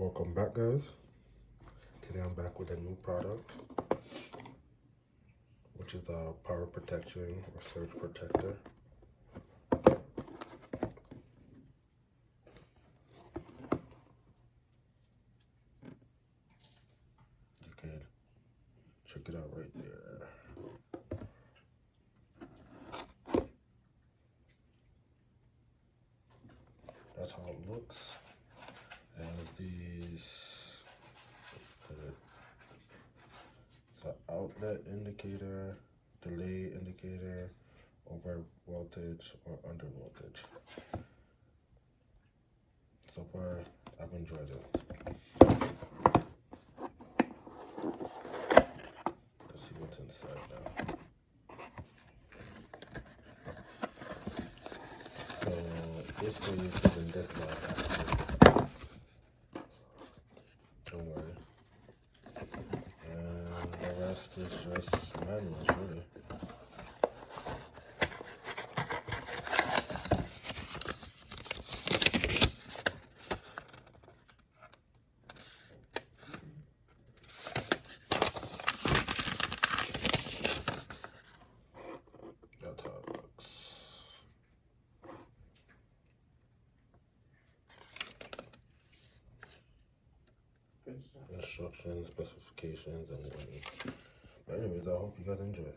Welcome back, guys. Today I'm back with a new product, which is a power protection or surge protector. You can check it out right there. That's how it looks. It has these, the outlet indicator, delay indicator, over voltage or under voltage. So far, I've enjoyed it. Let's see what's inside now. So basically, you're keeping this knob active. Don't worry. And the rest is just manual, really. That's how it looks. Instructions, specifications, and warning. But anyways, I hope you guys enjoy.